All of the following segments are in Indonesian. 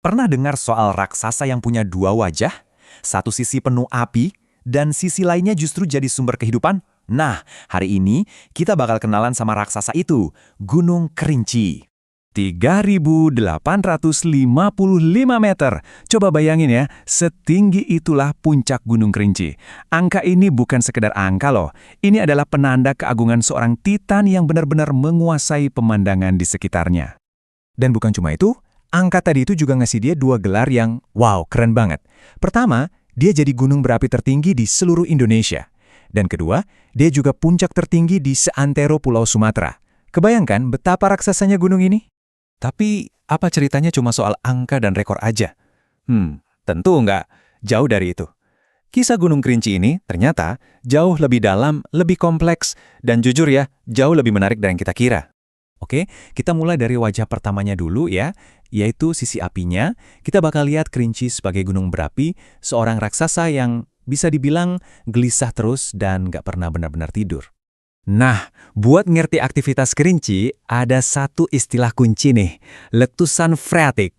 Pernah dengar soal raksasa yang punya dua wajah? Satu sisi penuh api, dan sisi lainnya justru jadi sumber kehidupan? Nah, hari ini kita bakal kenalan sama raksasa itu, Gunung Kerinci. 3.855 meter. Coba bayangin ya, setinggi itulah puncak Gunung Kerinci. Angka ini bukan sekedar angka loh. Ini adalah penanda keagungan seorang titan yang benar-benar menguasai pemandangan di sekitarnya. Dan bukan cuma itu, angka tadi itu juga ngasih dia dua gelar yang, wow, keren banget. Pertama, dia jadi gunung berapi tertinggi di seluruh Indonesia. Dan kedua, dia juga puncak tertinggi di seantero Pulau Sumatera. Kebayangkan betapa raksasanya gunung ini? Tapi, apa ceritanya cuma soal angka dan rekor aja? Tentu nggak. Jauh dari itu. Kisah Gunung Kerinci ini ternyata jauh lebih dalam, lebih kompleks, dan jujur ya, jauh lebih menarik dari yang kita kira. Oke, kita mulai dari wajah pertamanya dulu ya, yaitu sisi apinya. Kita bakal lihat Kerinci sebagai gunung berapi, seorang raksasa yang bisa dibilang gelisah terus dan nggak pernah benar-benar tidur. Nah, buat ngerti aktivitas Kerinci, ada satu istilah kunci nih, letusan freatik.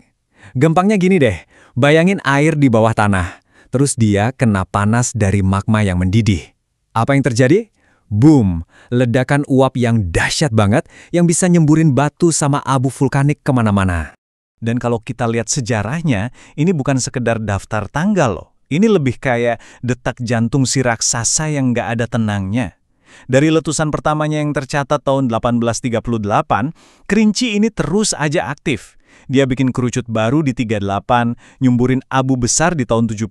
Gampangnya gini deh, bayangin air di bawah tanah, terus dia kena panas dari magma yang mendidih. Apa yang terjadi? Boom! Ledakan uap yang dahsyat banget yang bisa nyemburin batu sama abu vulkanik kemana-mana. Dan kalau kita lihat sejarahnya, ini bukan sekedar daftar tanggal loh. Ini lebih kayak detak jantung si raksasa yang nggak ada tenangnya. Dari letusan pertamanya yang tercatat tahun 1838, Kerinci ini terus aja aktif. Dia bikin kerucut baru di 38, nyumburin abu besar di tahun 70,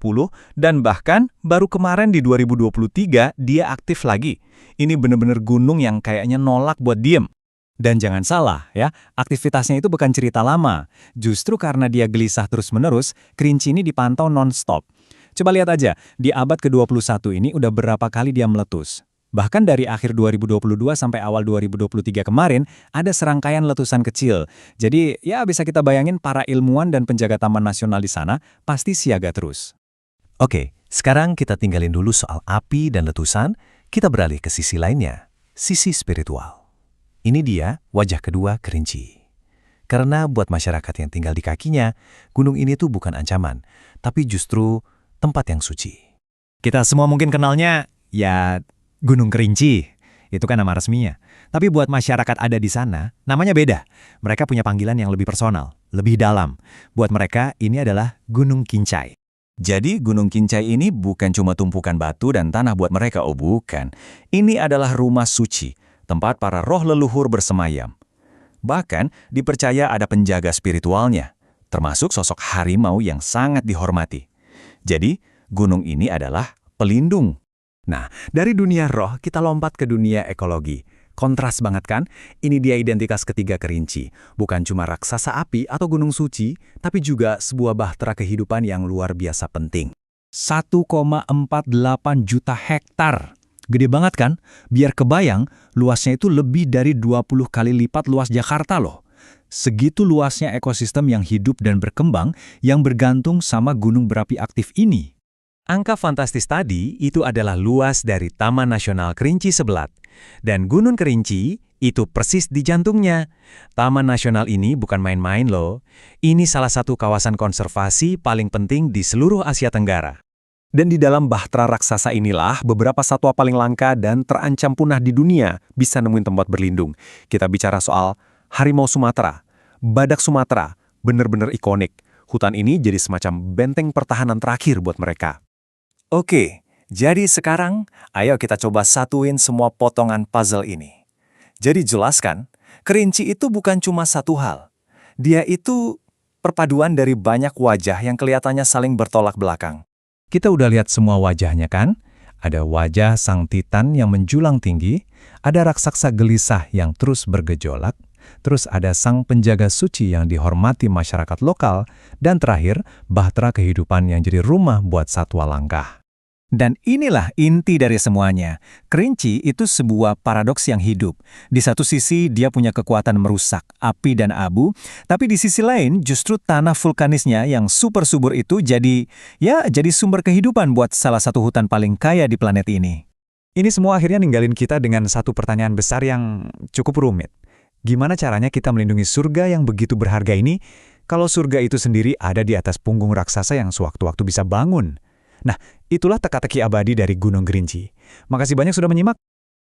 dan bahkan baru kemarin di 2023 dia aktif lagi. Ini bener-bener gunung yang kayaknya nolak buat diem. Dan jangan salah ya, aktivitasnya itu bukan cerita lama. Justru karena dia gelisah terus-menerus, Kerinci ini dipantau non-stop. Coba lihat aja, di abad ke-21 ini udah berapa kali dia meletus. Bahkan dari akhir 2022 sampai awal 2023 kemarin, ada serangkaian letusan kecil. Jadi ya bisa kita bayangin para ilmuwan dan penjaga Taman Nasional di sana pasti siaga terus. Oke, sekarang kita tinggalin dulu soal api dan letusan, kita beralih ke sisi lainnya, sisi spiritual. Ini dia wajah kedua Kerinci. Karena buat masyarakat yang tinggal di kakinya, gunung ini tuh bukan ancaman, tapi justru tempat yang suci. Kita semua mungkin kenalnya, ya Gunung Kerinci. Itu kan nama resminya. Tapi buat masyarakat ada di sana, namanya beda. Mereka punya panggilan yang lebih personal, lebih dalam. Buat mereka, ini adalah Gunung Kincai. Jadi Gunung Kincai ini bukan cuma tumpukan batu dan tanah buat mereka, oh bukan. Ini adalah rumah suci, tempat para roh leluhur bersemayam. Bahkan dipercaya ada penjaga spiritualnya, termasuk sosok harimau yang sangat dihormati. Jadi, gunung ini adalah pelindung. Nah, dari dunia roh kita lompat ke dunia ekologi. Kontras banget kan? Ini dia identitas ketiga Kerinci. Bukan cuma raksasa api atau gunung suci, tapi juga sebuah bahtera kehidupan yang luar biasa penting. 1,48 juta hektar. Gede banget kan? Biar kebayang, luasnya itu lebih dari 20 kali lipat luas Jakarta loh. Segitu luasnya ekosistem yang hidup dan berkembang yang bergantung sama gunung berapi aktif ini. Angka fantastis tadi itu adalah luas dari Taman Nasional Kerinci Sebelat. Dan Gunung Kerinci itu persis di jantungnya. Taman Nasional ini bukan main-main loh. Ini salah satu kawasan konservasi paling penting di seluruh Asia Tenggara. Dan di dalam bahtera raksasa inilah beberapa satwa paling langka dan terancam punah di dunia bisa nemuin tempat berlindung. Kita bicara soal harimau Sumatera, badak Sumatera, bener-bener ikonik. Hutan ini jadi semacam benteng pertahanan terakhir buat mereka. Oke, jadi sekarang ayo kita coba satuin semua potongan puzzle ini. Jadi jelaskan, Kerinci itu bukan cuma satu hal. Dia itu perpaduan dari banyak wajah yang kelihatannya saling bertolak belakang. Kita udah lihat semua wajahnya kan? Ada wajah sang titan yang menjulang tinggi, ada raksasa gelisah yang terus bergejolak, terus ada sang penjaga suci yang dihormati masyarakat lokal, dan terakhir, bahtera kehidupan yang jadi rumah buat satwa langka. Dan inilah inti dari semuanya. Kerinci itu sebuah paradoks yang hidup. Di satu sisi dia punya kekuatan merusak api dan abu, tapi di sisi lain justru tanah vulkanisnya yang super subur itu jadi sumber kehidupan buat salah satu hutan paling kaya di planet ini. Ini semua akhirnya ninggalin kita dengan satu pertanyaan besar yang cukup rumit. Gimana caranya kita melindungi surga yang begitu berharga ini kalau surga itu sendiri ada di atas punggung raksasa yang sewaktu-waktu bisa bangun. Nah, itulah teka-teki abadi dari Gunung Gerinci. Makasih banyak sudah menyimak.